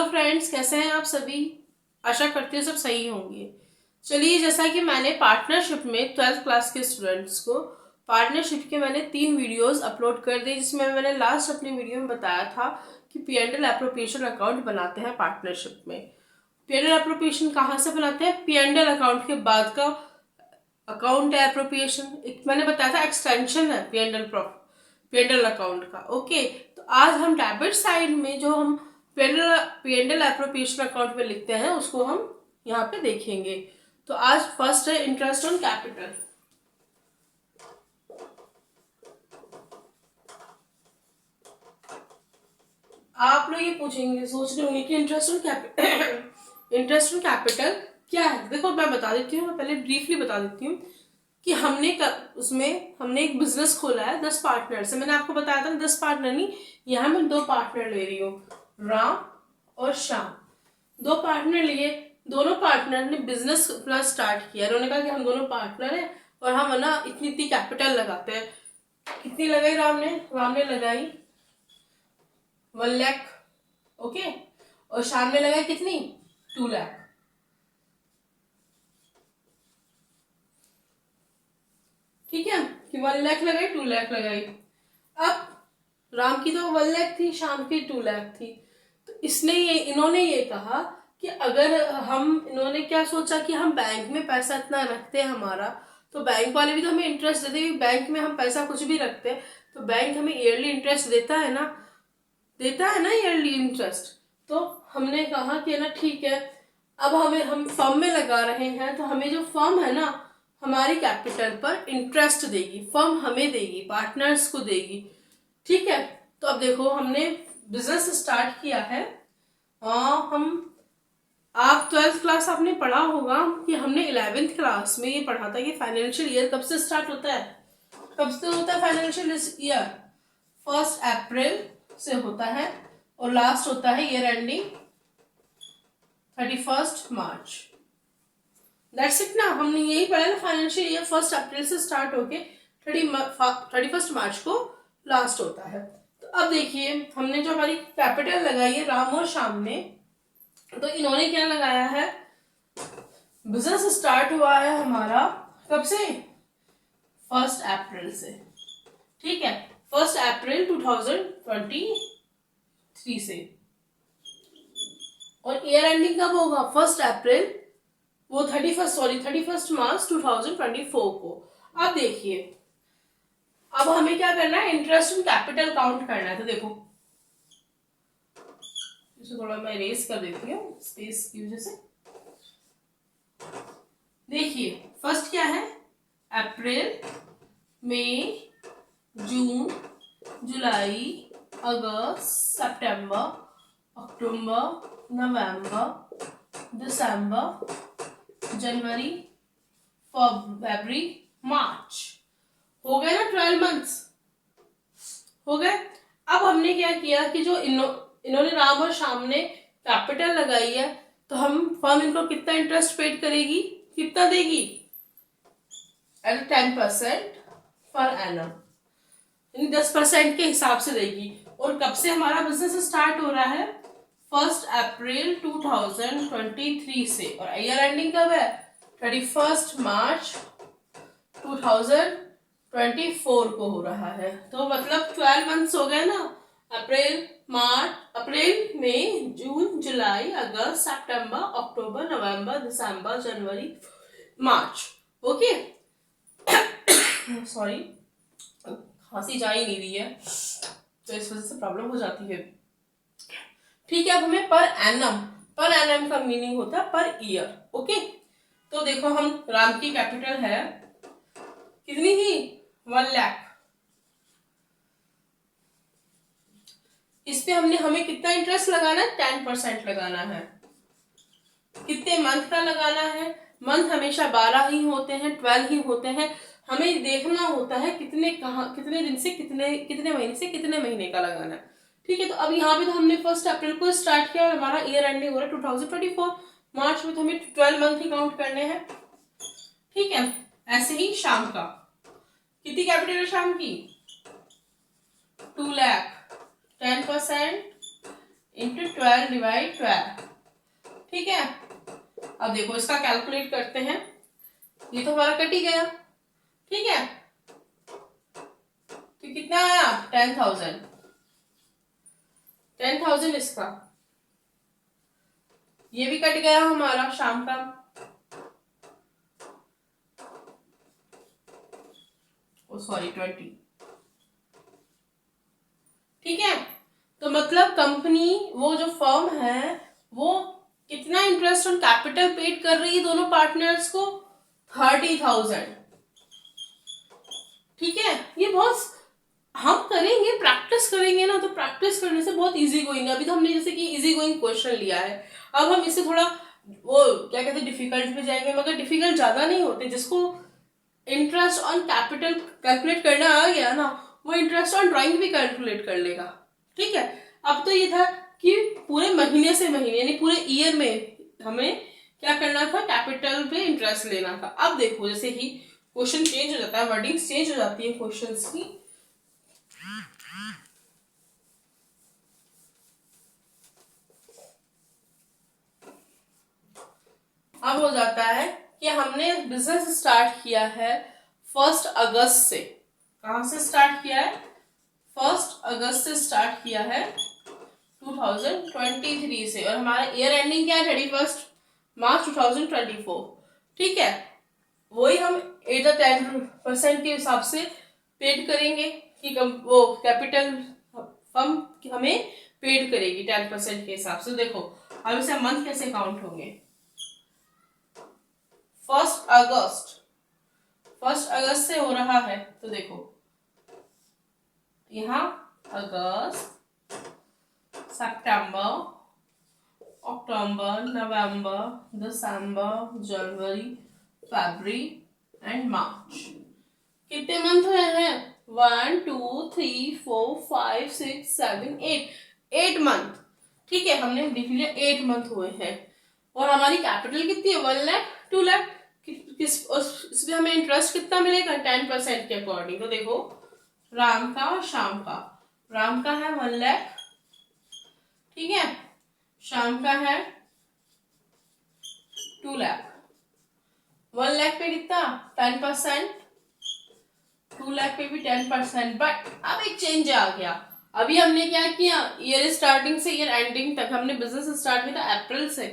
Friends, कैसे हैं आप सभी। आशा करती हूँ सब सही होंगे। चलिए, जैसा कि मैंने पार्टनरशिप में 12th क्लास के स्टूडेंट्स को पार्टनरशिप के मैंने 3 वीडियोस अपलोड कर दिए, जिसमें मैंने लास्ट अपनी वीडियो में बताया था कि P&L एप्रोप्रिएशन अकाउंट बनाते हैं पार्टनरशिप में। P&L एप्रोप्रिएशन कहाँ से बनाते हैं? P&L अकाउंट के बाद का अकाउंट है एप्रोप्रिएशन। मैंने बताया था एक्सटेंशन है P&L अकाउंट का। ओके, तो आज हम डेबिट साइड में जो हम P&L एप्रोप्रिएशन अकाउंट में लिखते हैं उसको हम यहाँ पे देखेंगे। तो आज फर्स्ट है इंटरेस्ट ऑन कैपिटल। आप लोग ये पूछेंगे, सोच रहे होंगे कि इंटरेस्ट ऑन कैपिटल क्या है। देखो, मैं बता देती हूँ, मैं पहले ब्रीफली बता देती हूँ कि हमने एक बिजनेस खोला है 10 पार्टनर से। मैंने आपको बताया था 10 पार्टनर नहीं, यहाँ मैं 2 पार्टनर ले रही हूँ, राम और श्याम। 2 पार्टनर लिए, दोनों पार्टनर ने बिजनेस अपना स्टार्ट किया। उन्होंने कहा कि हम दोनों पार्टनर हैं और हम है ना इतनी कैपिटल लगाते हैं। कितनी लगाई राम ने लगाई 1 लाख। ओके, और श्याम ने लगाई कितनी 2 लाख। ठीक है कि 1 लाख लगाई 2 लाख लगाई। अब राम की तो 1 लाख थी, श्याम की 2 लाख थी। तो इन्होंने ये कहा कि अगर इन्होंने क्या सोचा कि हम बैंक में पैसा इतना रखते हैं हमारा, तो बैंक वाले भी तो हमें इंटरेस्ट देते हैं। बैंक में हम पैसा कुछ भी रखते हैं तो बैंक हमें ईयरली इंटरेस्ट देता है ना ईयरली इंटरेस्ट। तो हमने कहा कि ना ठीक है, अब हम फर्म में लगा रहे हैं तो हमें जो फर्म है ना हमारी कैपिटल पर इंटरेस्ट देगी, फर्म हमें देगी, पार्टनर्स को देगी। ठीक है, तो अब देखो हमने बिजनेस स्टार्ट किया है। आप 12th क्लास आपने पढ़ा होगा कि हमने 11th क्लास में ये पढ़ा था कि फाइनेंशियल ईयर कब से स्टार्ट होता है। कब से होता है फाइनेंशियल ईयर? 1 अप्रैल से होता है और लास्ट होता है year ending 31 March. That's it ना, हमने यही पढ़ा ना, फाइनेंशियल ईयर 1 अप्रैल से स्टार्ट होके 31 मार्च को लास्ट होता है। तो अब देखिए, हमने जो हमारी कैपिटल लगाई है राम और श्याम ने, तो इन्होंने क्या लगाया है, बिजनेस स्टार्ट हुआ है हमारा कब से? 1 अप्रैल से। ठीक है, 1 अप्रैल 2023 से। और ईयर एंडिंग कब होगा? 1 अप्रैल, वो 31 मार्च 2024 को। अब देखिए, अब हमें क्या करना है, इंटरेस्ट ऑन कैपिटल काउंट करना है। तो देखो, इसे थोड़ा मैं इरेज कर देती हूँ स्पेस की वजह से। देखिए, फर्स्ट क्या है, अप्रैल, मई, जून, जुलाई, अगस्त, सितंबर, अक्टूबर, नवंबर, दिसंबर, जनवरी, फरवरी, मार्च। हो गए ना 12 मंथ्स हो गए। अब हमने क्या किया कि जो इन्होंने राम और श्याम ने कैपिटल लगाई है, तो फर्म इनको कितना इंटरेस्ट पेड करेगी, कितना देगी? एट 10% पर एनम, 10% के हिसाब से देगी। और कब से हमारा बिजनेस स्टार्ट हो रहा है? 1 अप्रैल 2023 से। और ईयर एंडिंग कब है? 31 मार्च 2024 को हो रहा है। तो मतलब 12 मंथ्स हो गए ना, अप्रैल, मई, जून, जुलाई, अगस्त, सितंबर, अक्टूबर, नवंबर, दिसंबर, जनवरी, मार्च। ओके, सॉरी, खांसी जा ही नहीं रही है तो इस वजह से प्रॉब्लम हो जाती है। ठीक है, अब हमें पर एनम का मीनिंग होता है पर ईयर। ओके, तो देखो, हम राम की कैपिटल है कितनी थी? 1 लाख। इस पे हमें कितना इंटरेस्ट लगाना है? 10% लगाना है। कितने मंथ का लगाना है? मंथ हमेशा 12 ही होते हैं, 12 ही होते हैं। हमें देखना होता है कितने दिन से कितने महीने से कितने महीने का लगाना है। ठीक है, तो अब यहाँ पे तो हमने 1 अप्रैल को स्टार्ट किया और हमारा ईयर एंडिंग हो रहा है 2024 मार्च में, तो हमें 12 मंथ ही काउंट करने हैं। ठीक है, ऐसे ही शाम का, कितनी कैपिटल है शाम की? 2 लाख। 10% into 12 divide 12। ठीक है, अब देखो इसका कैलकुलेट करते हैं। ये तो हमारा कट ही गया। ठीक है, तो कितना आया 10,000। 10,000 इसका, ये भी कट गया हमारा शाम का। ओ सॉरी 20। ठीक है, तो मतलब कंपनी, वो जो फर्म है वो कितना इंटरेस्ट ऑन कैपिटल पेड कर रही है दोनों पार्टनर्स को, 30,000। ठीक है, ये बहुत हम करेंगे, प्रैक्टिस करेंगे ना, तो प्रैक्टिस करने से बहुत इजी गोइंग। अभी तो हमने जैसे कि इजी गोइंग क्वेश्चन लिया है, अब हम इससे थोड़ा वो क्या कहते हैं डिफिकल्ट पे जाएंगे, मगर डिफिकल्ट ज्यादा नहीं होते। जिसको इंटरेस्ट ऑन कैपिटल कैलकुलेट करना आ गया ना, वो इंटरेस्ट ऑन ड्राइंग भी कैलकुलेट कर लेगा। ठीक है, अब तो ये था कि पूरे महीने से महीने यानी पूरे ईयर में हमें क्या करना था, कैपिटल पे इंटरेस्ट लेना था। अब देखो जैसे ही क्वेश्चन चेंज हो जाता है, वर्डिंग चेंज हो जाती है क्वेश्चंस की। अब हो जाता है कि हमने बिजनेस स्टार्ट किया है 1 अगस्त से। कहां से स्टार्ट किया है, 1 अगस्त से स्टार्ट किया है 2023 से, और हमारा ईयर एंडिंग क्या है 31 मार्च 2024। ठीक है, वही हम 10% के हिसाब से पेड करेंगे कि वो कैपिटल फर्म हमें पेड करेगी 10% के हिसाब से। देखो अब इसे मंथ कैसे काउंट होंगे, 1 अगस्त से हो रहा है, तो देखो यहाँ अगस्त, सितंबर, अक्टूबर, नवंबर, दिसंबर, जनवरी, फरवरी एंड मार्च। कितने मंथ हुए हैं, 1 2 3 4 5 6 7 8 मंथ। ठीक है, हमने लिख लिया 8 मंथ हुए हैं, और हमारी कैपिटल कितनी है 1 लाख 2 लाख। इसमें हमें इंटरेस्ट कितना मिलेगा 10% के अकॉर्डिंग। तो देखो राम का और शाम का, राम का है 1 लाख, ठीक है, शाम का है 2 लाख। 1 लाख पे कितना 10%, 2 लाख पे भी 10%। बट अब एक चेंज आ गया, अभी हमने क्या किया, ईयर स्टार्टिंग से ईयर एंडिंग तक हमने बिजनेस स्टार्ट किया था अप्रैल से।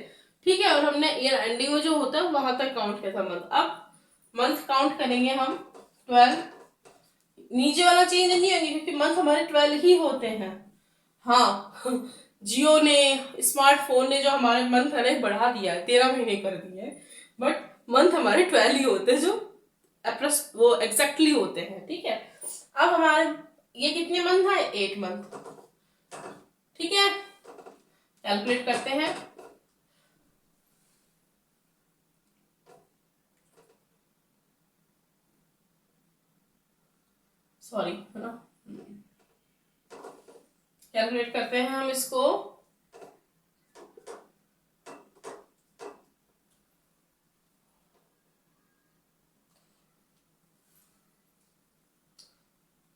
ठीक है, और हमने ईयर एंडिंग में जो होता है वहां तक काउंट किया था मंथ। अब मंथ काउंट करेंगे हम 12, नीचे वाला चेंज नहीं होंगे क्योंकि मंथ हमारे 12 ही होते हैं। हाँ जियो ने, स्मार्टफोन ने जो हमारे मंथ है बढ़ा दिया है, 13 महीने कर दिए हैं, बट मंथ हमारे 12 ही होते हैं, जो अप्रस वो एग्जैक्टली होते हैं। ठीक है, अब हमारे ये कितने मंथ है 8 मंथ। ठीक है, कैलकुलेट करते हैं। सॉरी है ना, कैलकुलेट करते हैं हम इसको।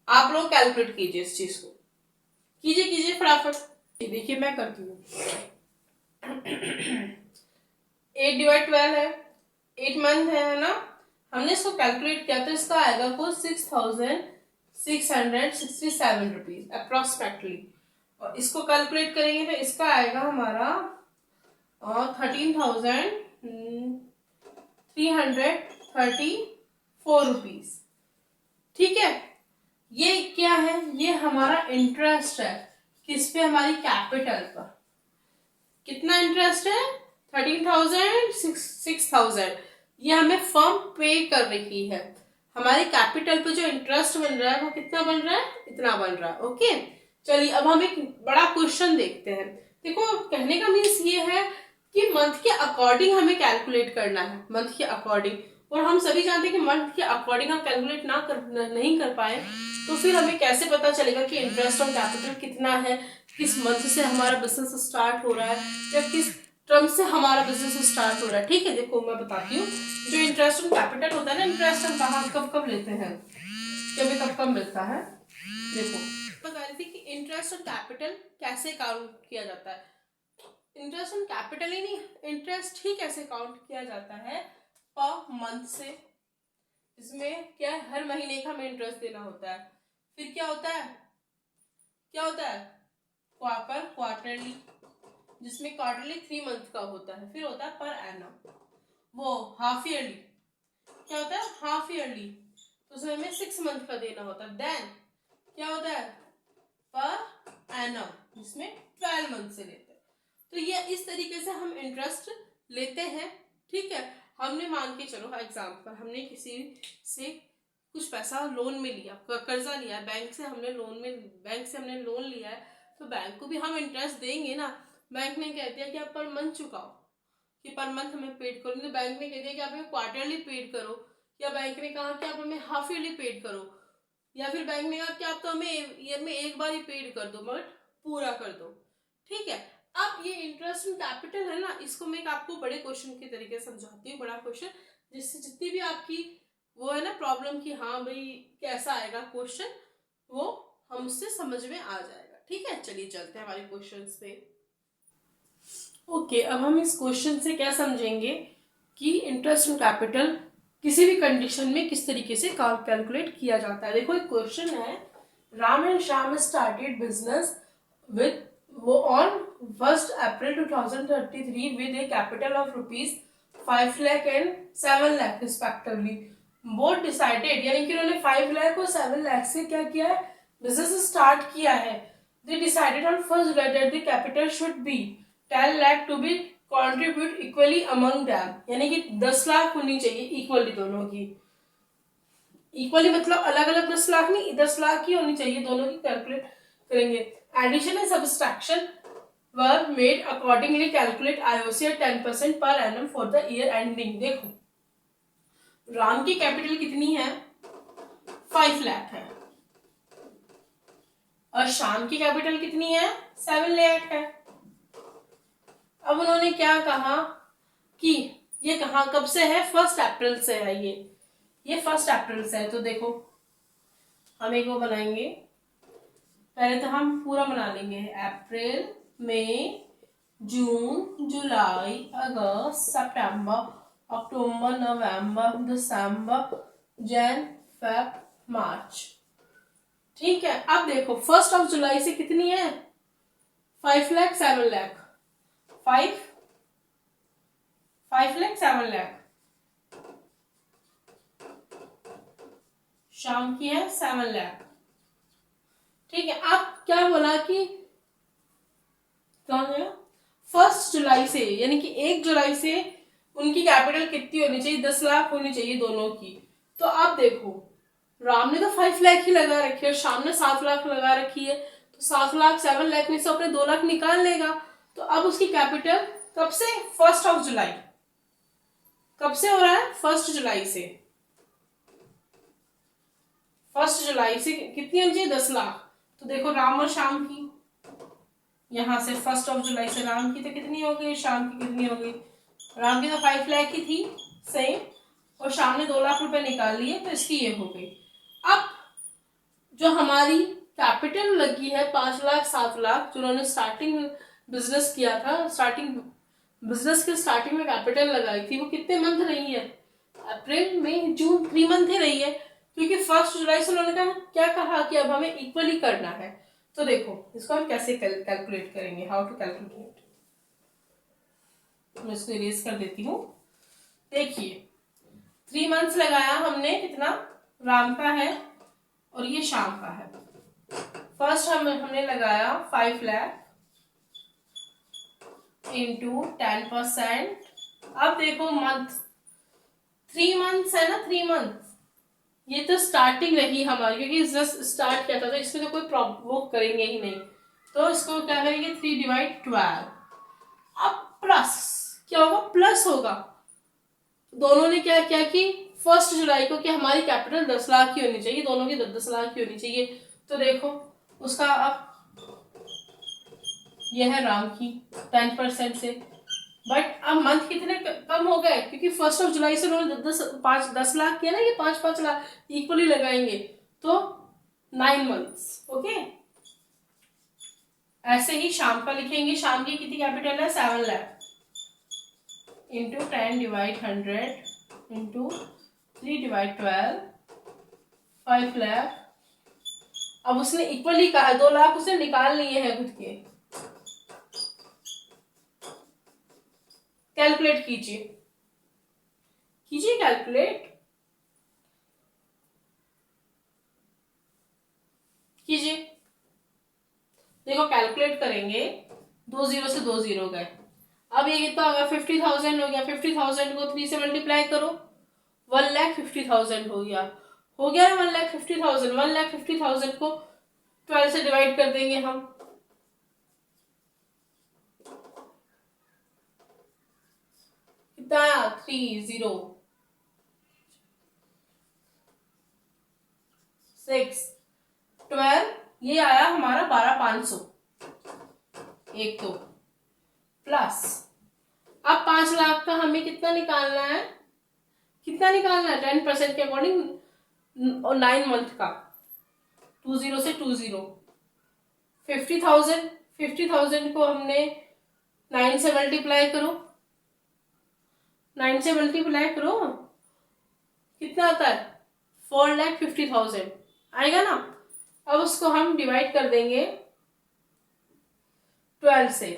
आप लोग कैलकुलेट कीजिए इस चीज को, कीजिए फटाफट। देखिए मैं करती हूँ। 8 डिवाइड 12 है, 8 मंथ है ना, हमने इसको कैलकुलेट किया तो इसका आएगा कुछ 6,667 रुपीज अप्रोक्सीमेटली, और इसको कैलकुलेट करेंगे तो इसका आएगा हमारा 13,334 रुपीज। ठीक है, ये क्या है, ये हमारा इंटरेस्ट है किस पे, हमारी कैपिटल पर। कितना इंटरेस्ट है 13,000 6,000, ये हमें फर्म पे कर रही है। हमारी कैपिटल पे जो इंटरेस्ट बन रहा है वो कितना बन रहा है, इतना बन रहा है। ओके, चलिए अब हम एक बड़ा क्वेश्चन देखते हैं। देखो कहने का मीन्स ये है कि मंथ के अकॉर्डिंग हमें कैलकुलेट करना है, मंथ के अकॉर्डिंग। और हम सभी जानते हैं कि मंथ के अकॉर्डिंग हम कैलकुलेट नहीं कर पाए तो फिर हमें कैसे पता चलेगा कि इंटरेस्ट ऑन कैपिटल कितना है, किस मंथ से हमारा बिजनेस स्टार्ट हो रहा है या किस टर्म से हमारा बिजनेस स्टार्ट हो रहा है। ठीक है, देखो मैं बताती हूँ, जो इंटरेस्ट ऑन कैपिटल होता है ना, इंटरेस्ट हम कहाँ कब कब लेते हैं, कब कब मिलता है। देखो बता रही थी कि इंटरेस्ट ऑन कैपिटल कैसे काउंट किया जाता है। इंटरेस्ट ऑन कैपिटल ही नहीं, इंटरेस्ट ही कैसे काउंट किया जाता है, पर मंथ से। इसमें क्या है, हर महीने का हमें इंटरेस्ट देना होता है। फिर क्या होता है, क्वार्टरली, जिसमें क्वार्टरली 3 मंथ का होता है। फिर होता है पर एनम, वो हाफ ईयरली, क्या होता है हाफ ईयरली, तो उसमें हमें 6 मंथ का देना होता है। देन क्या होता है पर एनम, जिसमें 12 मंथ से लेते हैं। तो ये इस तरीके से हम इंटरेस्ट लेते हैं। ठीक है, हमने मान के चलो एग्जाम्पल, हमने किसी से कुछ पैसा लोन में लिया, कर्जा लिया, बैंक से हमने लोन लिया है, तो बैंक को भी हम इंटरेस्ट देंगे ना। बैंक ने कह दिया कि आप पर मंथ चुकाओ, कि पर मंथ हमें पेड करो, तो बैंक ने कह दिया कि आप हमें क्वार्टरली पेड करो, या बैंक ने कहा कि आप हमें हाफ ईयरली पेड करो, या फिर बैंक ने कहा कि आप तो हमें ईयर में एक बार ही पेड कर दो, बट पूरा कर दो। ठीक है, अब ये इंटरेस्ट इन कैपिटल है ना, इसको मैं आपको बड़े क्वेश्चन के तरीके से समझाती हूँ, बड़ा क्वेश्चन, जिससे जितनी भी आपकी वो है ना प्रॉब्लम की हाँ भाई कैसा आएगा क्वेश्चन, वो हम उससे समझ में आ जाएगा। ठीक है, चलिए चलते हैं हमारे क्वेश्चंस पे। ओके, अब हम इस क्वेश्चन से क्या समझेंगे कि इंटरेस्ट इन कैपिटल किसी भी कंडीशन में किस तरीके से कैलकुलेट किया जाता है। देखो एक क्वेश्चन है, Ram and Shyam started business with वो on 1 April 2033 with a capital of rupees 5 lakh and 7 lakh respectively. Board decided, यानी कि उन्होंने 5 लाख और 7 लाख से क्या किया है, बिजनेस स्टार्ट किया है। They decided on first that the capital should be 10 lakh to be contribute equally among them, यानी कि 10 लाख होनी चाहिए इक्वली दोनों की। इक्वली मतलब अलग अलग 10 लाख नहीं, 10 लाख की होनी चाहिए दोनों की, कैलकुलेट करेंगे। Addition and subtraction were made accordingly, calculate IOC at 10% per annum for the year ending। देखो राम की कैपिटल कितनी है, 5 लाख है, और श्याम की कैपिटल कितनी है, 7 लाख है। अब उन्होंने क्या कहा कि ये कहा कब से है, 1 अप्रैल से है, ये 1 अप्रैल से है। तो देखो हम एक वो बनाएंगे, पहले तो हम पूरा बना लेंगे, अप्रैल मई जून जुलाई अगस्त सितंबर अक्टूबर नवंबर दिसंबर जन फेब मार्च। ठीक है, अब देखो 1 जुलाई से कितनी है, 5 लाख 7 लाख, 5 लाख 7 लाख, शाम की है 7 लाख। ठीक है, अब क्या बोला कि कौन है 1 जुलाई से, यानी कि 1 जुलाई से उनकी कैपिटल कितनी होनी चाहिए, 10 लाख होनी चाहिए दोनों की। तो अब देखो राम ने तो 5 लाख ही लगा रखी है और श्याम ने 7 लाख लगा रखी है, तो 7 लाख 7 लाख में से अपने 2 लाख निकाल लेगा। तो अब उसकी कैपिटल कब से, 1 जुलाई, कब से हो रहा है, 1 जुलाई से, 1 जुलाई से कितनी होनी चाहिए, 10 लाख। तो देखो राम और श्याम की, यहां से 1 जुलाई से राम की तो कितनी हो गई, शाम की कितनी हो गई, राम की तो 5 लाख की थी सेम, और शाम ने 2 लाख रुपए निकाल लिए, तो इसकी ये हो गई। अब जो हमारी कैपिटल लगी है 5 लाख 7 लाख, जो उन्होंने स्टार्टिंग बिजनेस किया था, बिजनेस के स्टार्टिंग में कैपिटल लगाई थी, वो कितने मंथ रही है, अप्रैल मई जून, 3 मंथ ही रही है, क्योंकि 1 जुलाई से उन्होंने क्या कहा कि अब हमें इक्वली करना है। तो देखो इसको हम कैसे कैलकुलेट करेंगे, हाउ टू कैलकुलेट, मैं इसको इरेज कर देती हूँ। देखिए 3 मंथ्स लगाया हमने, कितना राम का है और ये शाम का है। फर्स्ट हमने लगाया 5 लाख इंटू 10%। अब देखो मंथ 3 मंथ्स है ना, 3 मंथ, ये तो स्टार्टिंग रही हमारी, क्योंकि जस्ट स्टार्ट किया था, तो इसमें तो कोई प्रॉब्लम वो करेंगे ही नहीं, तो इसको क्या करेंगे 3/12। अब प्लस क्या होगा, प्लस होगा, दोनों ने क्या किया कि 1 जुलाई को कि हमारी कैपिटल 10 लाख की होनी चाहिए, दोनों की 10 लाख की होनी चाहिए। तो देखो उसका अब यह है राम की 10% से, बट अब मंथ कितने कम हो गए, क्योंकि 1 जुलाई से उन्होंने 10 लाख किया ना, ये 5 लाख इक्वली लगाएंगे, तो 9 मंथ्स। ओके, ऐसे ही शाम का लिखेंगे, शाम की कितनी कैपिटल है 7 lakh, into 10 divide 100 into 3 divide 12, 5 lakh. अब उसने इक्वली कहा 2 लाख उसने निकाल लिए हैं खुद के, कैलकुलेट कीजिए, कीजिए कैलकुलेट कीजिए। देखो कैलकुलेट करेंगे, 2 जीरो से 2 जीरो गए, अब ये कितना होगा 50,000 हो गया। 50,000 को 3 से मल्टीप्लाई करो, 1,50,000 हो गया। हो गया ना 1,50,000। 1,50,000 को 12 से डिवाइड कर देंगे हम, कितना आया 3,0,6 12, ये आया हमारा 12,500 एक तो, प्लस अब 5 लाख का हमें कितना निकालना है, कितना निकालना है 10% के अकॉर्डिंग और 9 मंथ का, 20 से 20, 50,000। 50,000 को हमने 9 से मल्टीप्लाई करो, 9 से मल्टीप्लाई करो, कितना आता है 4,50,000 आएगा ना। अब उसको हम डिवाइड कर देंगे 12 से,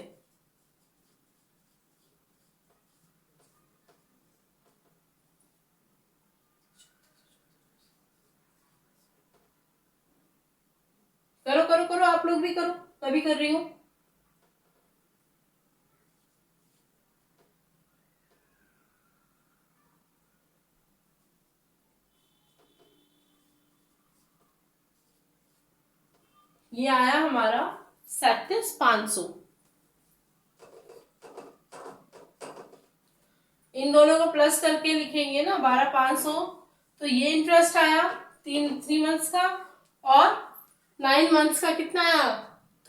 करो करो करो, आप लोग भी करो, मैं भी कर रही हूं। ये आया हमारा 37,500। इन दोनों को प्लस करके लिखेंगे ना 12,500, तो ये इंटरेस्ट आया 3 मंथ्स का, और 9 मंथ्स का कितना आया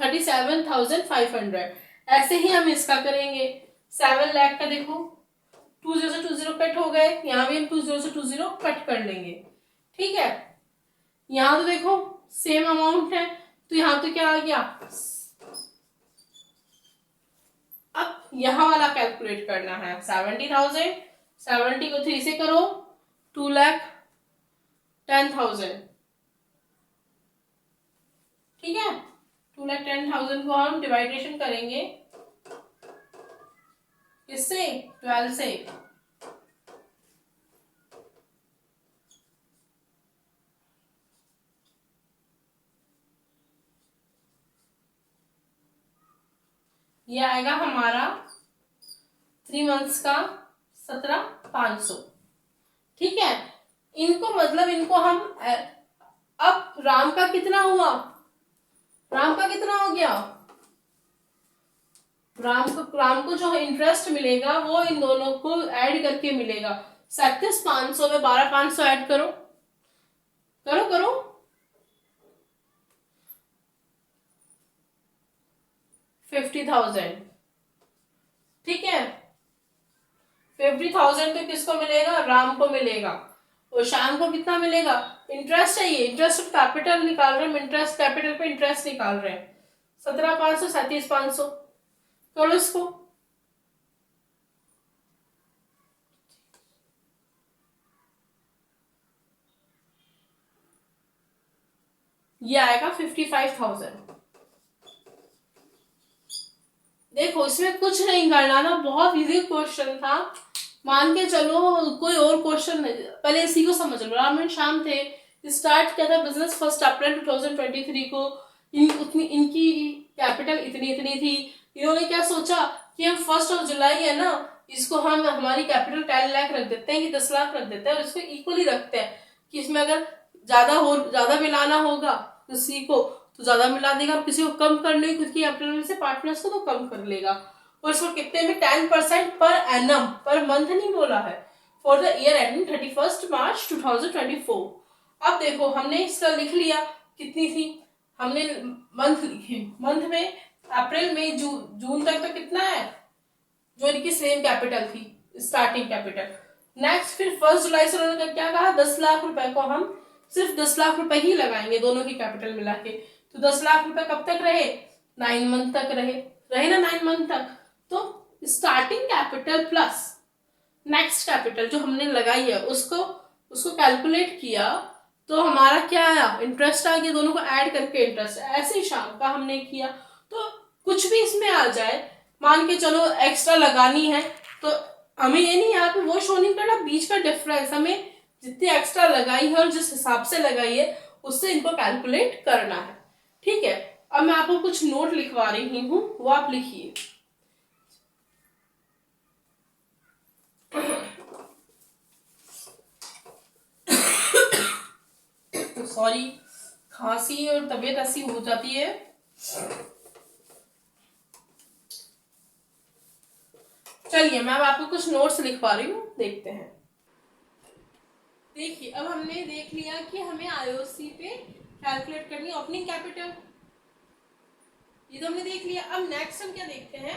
37,500। ऐसे ही हम इसका करेंगे 7 लाख का। देखो 20 से 20 कट हो गए, यहाँ भी हम 20 से 20 कट कर लेंगे, ठीक है। यहाँ तो देखो सेम अमाउंट है, तो यहाँ तो क्या आ गया, अब यहाँ वाला कैलकुलेट करना है 70,000। 70 को 3 से करो 2,10,000, ठीक है। 2,10,000 को हम डिवाइडेशन करेंगे किससे 12 से, ये आएगा हमारा 3 मंथ्स का 17,500, ठीक है। इनको मतलब इनको हम अब राम का कितना हुआ, राम का कितना हो गया, राम को जो इंटरेस्ट मिलेगा वो इन दोनों को ऐड करके मिलेगा। 37,500 में 12,500 ऐड करो करो करो, 50,000, ठीक है। 50,000 तो किसको मिलेगा, राम को मिलेगा, और शाम को कितना मिलेगा, इंटरेस्ट है, ये इंटरेस्ट कैपिटल निकाल रहे हैं, इंटरेस्ट कैपिटल पे इंटरेस्ट निकाल रहे हैं। 17,500 37,500 करो इसको, ये आएगा 55,000। देखो इसमें कुछ नहीं करना था, बहुत इजी क्वेश्चन था, मान के चलो कोई और क्वेश्चन नहीं, पहले इसी को समझ लो। राम एंड श्याम थे, स्टार्ट किया था बिजनेस 1 अप्रैल 2023 को, इनकी कैपिटल इतनी इतनी थी। इन्होंने क्या सोचा कि हम 1 जुलाई है ना, इसको हम हमारी कैपिटल 10 लाख रख देते हैं कि 10 लाख रख देते हैं, और इसको इक्वली रखते हैं कि इसमें अगर ज्यादा मिलाना होगा किसी को तो ज्यादा मिला देगा, और किसी को कम करने की खुद की कैपिटल में से पार्टनर्स को तो कम कर लेगा। और इसको कितने में 10% पर एनम, पर मंथ नहीं बोला है, फॉर द ईयर एंडिंग 31 मार्च 2024। अब देखो हमने इसका लिख लिया, कितनी थी, हमने मंथ लिखे, मंथ में अप्रैल मई जून तक तो कितना है, जो इनकी सेम कैपिटल थी स्टार्टिंग कैपिटल। नेक्स्ट फिर 1 जुलाई से उन्होंने क्या कहा, 10 लाख रुपए को हम सिर्फ 10 लाख रुपए ही लगाएंगे दोनों की कैपिटल मिला के। तो 10 लाख रुपए कब तक रहे, 9 मंथ तक रहे ना 9 मंथ तक। तो starting capital plus next capital जो हमने लगाई है उसको उसको कैलकुलेट किया तो हमारा क्या आया, इंटरेस्ट आ गया, दोनों को ऐड करके इंटरेस्ट। ऐसे ही शाम का हमने किया, तो कुछ भी इसमें आ जाए, मान के चलो एक्स्ट्रा लगानी है तो हमें ये नहीं यहाँ पे वो शो नहीं करना बीच का डिफरेंस, हमें जितनी एक्स्ट्रा लगाई है और जिस हिसाब से लगाई है उससे इनको कैलकुलेट करना है। ठीक है, अब मैं आपको कुछ नोट लिखवा रही हूँ, वो आप लिखिए। सॉरी, खांसी और तबीयत ऐसी हो जाती है। चलिए मैं अब आपको कुछ नोट्स लिखवा रही हूँ, देखते हैं। देखिए अब हमने देख लिया कि हमें आईओसी पे कैलकुलेट करनी ओपनिंग कैपिटल, ये तो हमने देख लिया। अब नेक्स्ट हम क्या देखते हैं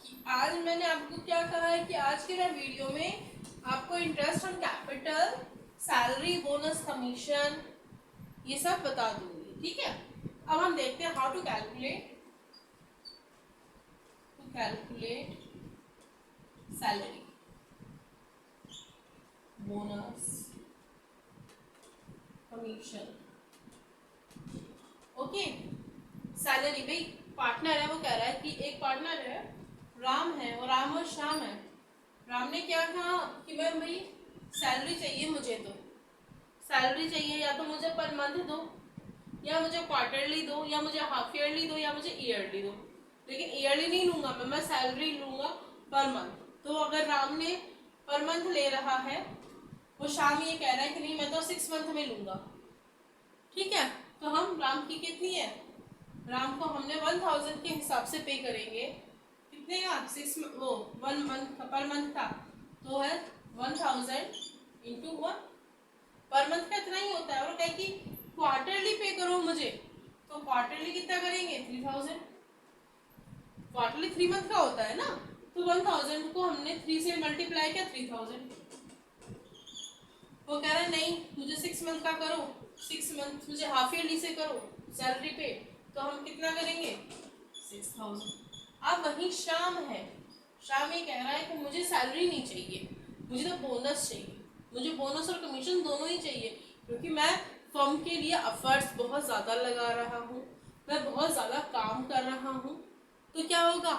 कि आज मैंने आपको क्या कहा है कि आज के मैं वीडियो में आपको interest on capital, salary, bonus, commission ये सब बता दूंगी। ठीक है, अब हम देखते हैं how to calculate salary, bonus, commission. Okay, salary, भाई पार्टनर है, वो कह रहा है कि एक पार्टनर है राम है और राम और श्याम है। राम ने क्या कहा कि मैं भाई सैलरी चाहिए मुझे, तो सैलरी चाहिए या तो मुझे पर मंथ दो, या मुझे क्वार्टरली दो, या मुझे हाफ ईयरली दो, या मुझे ईयरली दो। लेकिन ईयरली नहीं लूंगा मैं सैलरी लूंगा पर मंथ। तो अगर राम ने पर मंथ ले रहा है, वो श्याम ये कह रहा है कि नहीं मैं तो 6 मंथ में लूंगा। ठीक है, तो हम राम की कितनी है, राम को हमने 1000 के हिसाब से पे करेंगे। कितने का 6 वो 1 मंथ पर मंथ का, तो है 1000 इंटू 1 पर मंथ का इतना ही होता है। और कहे कि क्वार्टरली पे करो मुझे, तो क्वार्टरली कितना करेंगे 3000, क्वार्टरली 3 मंथ का होता है ना, तो 1000 को हमने 3 से मल्टीप्लाई किया 3000। वो कह रहा है नहीं मुझे 6 मंथ का करो, 6 मंथ मुझे हाफ ईयरली से करो सैलरी पे, तो हम कितना करेंगे 6000। अब वही शाम है, शाम ये कह रहा है कि मुझे सैलरी नहीं चाहिए, मुझे तो बोनस चाहिए, मुझे बोनस और कमीशन दोनों ही चाहिए, क्योंकि मैं फर्म के लिए एफर्ट्स बहुत ज़्यादा लगा रहा हूँ, मैं बहुत ज़्यादा काम कर रहा हूँ। तो क्या होगा,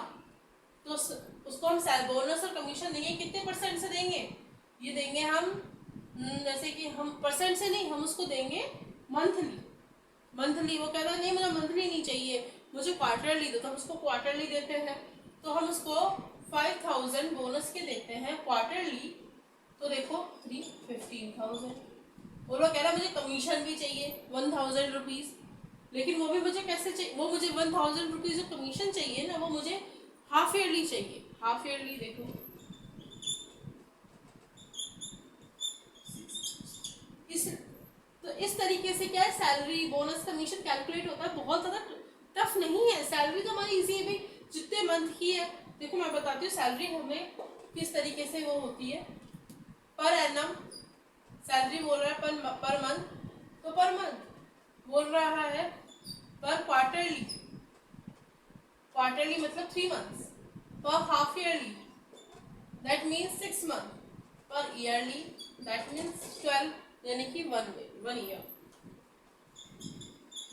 तो उसको हम बोनस और कमीशन देंगे, कितने परसेंट से देंगे, ये देंगे हम जैसे कि हम परसेंट से नहीं, हम उसको देंगे मंथली। मंथली वो कह रहा है नहीं मुझे मंथली नहीं चाहिए, मुझे क्वार्टरली दो, तो हम उसको क्वार्टरली देते हैं। तो हम उसको 5000 बोनस के देते हैं क्वार्टरली, तो देखो 15,000। वो लोग कह रहा है मुझे कमीशन भी चाहिए 1000 रुपीज़, लेकिन वो भी मुझे कैसे चाहिए, वो मुझे 1000 रुपीज़ जो कमीशन चाहिए ना, वो मुझे हाफ ईयरली चाहिए। हाफ ईयरली देखो इस तरीके से क्या है सैलरी, बोनस, कमीशन कैलकुलेट होता है। बहुत ज़्यादा टफ नहीं है, सैलरी तो हमारी इजी है भाई, जितने मंथ की है। देखो मैं बताती हूँ सैलरी हमें किस तरीके से वो होती है। पर एनम सैलरी बोल रहा है पर मंथ, तो पर मंथ बोल रहा है पर क्वार्टरली, क्वार्टरली मतलब 3 मंथ्स, पर half yearly that means 6 month, पर ईयरली दैट मीन्स 12, यानी कि 1 ईयर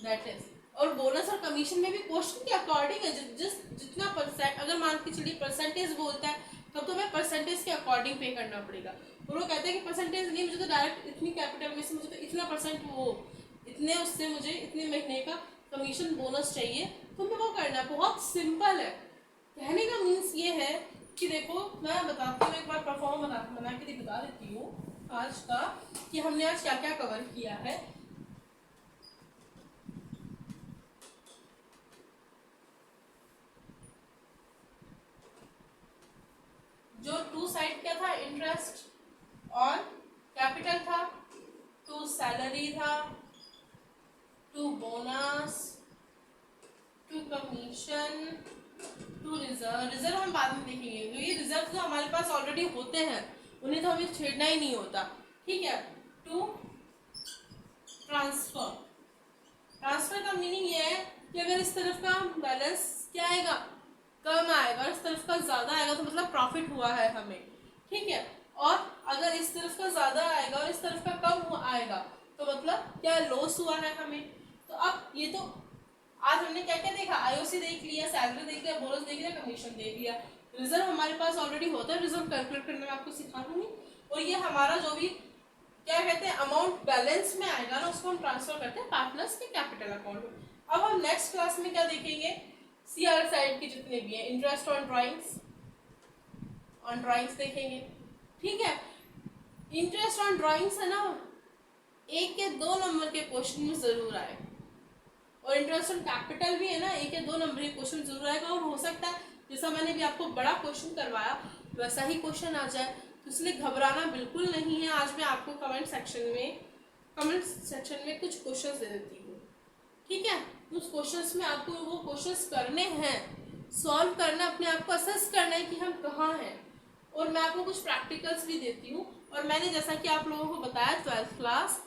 दैट इज। और बोनस और कमीशन में भी क्वेश्चन के अकॉर्डिंग है, जितना परसेंट, अगर मान के चलिए परसेंटेज बोलता है तब तो हमें परसेंटेज के अकॉर्डिंग पे करना पड़ेगा। और वो कहते हैं कि परसेंटेज नहीं, मुझे तो डायरेक्ट इतनी कैपिटल में से मुझे तो इतना परसेंट वो इतने उससे मुझे इतने महीने का कमीशन बोनस चाहिए, तो हमें वो करना बहुत सिंपल है। कहने का मीन्स ये है कि देखो मैं बताती हूँ, एक बार परफॉर्म बना के बता देती हूँ आज का कि हमने आज क्या क्या कवर किया है। जो टू साइड क्या था, इंटरेस्ट ऑन कैपिटल था, टू सैलरी था, to bonus, to commission, to reserve. Reserve हम बाद में देखेंगे, क्योंकि रिजर्व तो हमारे पास ऑलरेडी होते हैं, उन्हें तो हमें छेड़ना ही नहीं होता। ठीक है, टू ट्रांसफर। ट्रांसफर का मीनिंग ये है कि अगर इस तरफ का बैलेंस क्या आएगा, कम आएगा, और इस तरफ का ज्यादा आएगा तो मतलब प्रॉफिट हुआ है हमें, ठीक है। और अगर इस तरफ का ज्यादा आएगा और इस तरफ का कम आएगा तो मतलब क्या लॉस हुआ है हमें। तो अब ये तो आज हमने क्या क्या देखा, आईओसी देख लिया, सैलरी देख लिया, बोनस देख लिया, कमीशन देख लिया। रिजर्व हमारे पास ऑलरेडी होता है, रिजर्व कैलकुलेट करने में आपको सिखा दूंगी। और ये हमारा जो भी क्या कहते हैं अमाउंट बैलेंस में आएगा ना, उसको हम ट्रांसफर करते हैं पार्टनर्स के कैपिटल अकाउंट में। अब हम नेक्स्ट क्लास में क्या देखेंगे, सीआर साइड के जितने भी हैं, इंटरेस्ट ऑन ड्राइंग्स देखेंगे, ठीक है। इंटरेस्ट ऑन ड्राइंग्स है ना, 1 या 2 नंबर के क्वेश्चन में जरूर आए, और इंटरेस्ट ऑन कैपिटल भी है ना, 1 या 2 नंबर के क्वेश्चन जरूर आएगा। और हो सकता है जैसा मैंने भी आपको बड़ा क्वेश्चन करवाया वैसा ही क्वेश्चन आ जाए, तो इसलिए घबराना बिल्कुल नहीं है। आज मैं आपको कमेंट सेक्शन में कुछ क्वेश्चंस दे देती हूँ, ठीक है। उस क्वेश्चंस में आपको वो क्वेश्चंस करने हैं, सॉल्व करना, अपने आप को असेस करना है कि हम कहाँ हैं। और मैं आपको कुछ प्रैक्टिकल्स भी देती हूँ। और मैंने जैसा कि आप लोगों को बताया 12th क्लास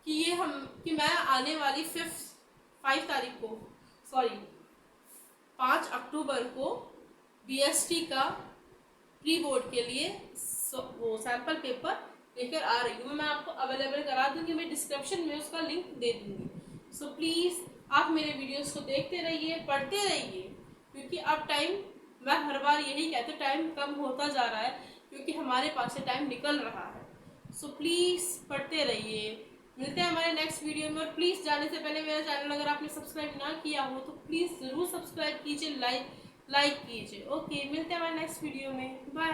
कि मैं आने वाली 5 अक्टूबर को बीएसटी का प्री बोर्ड के लिए वो सैंपल पेपर लेकर आ रही हूँ। मैं आपको अवेलेबल करा दूंगी, मैं डिस्क्रिप्शन में उसका लिंक दे दूंगी। सो प्लीज़ आप मेरे वीडियोस को देखते रहिए, पढ़ते रहिए, क्योंकि अब टाइम, मैं हर बार यही कहती हूँ, टाइम कम होता जा रहा है क्योंकि हमारे पास से टाइम निकल रहा है। सो प्लीज़ पढ़ते रहिए। मिलते हैं हमारे नेक्स्ट वीडियो में। और प्लीज़ जाने से पहले मेरा चैनल अगर आपने सब्सक्राइब ना किया हो तो प्लीज़ ज़रूर सब्सक्राइब कीजिए, लाइक कीजिए। ओके, मिलते हैं हमारे नेक्स्ट वीडियो में। बाय।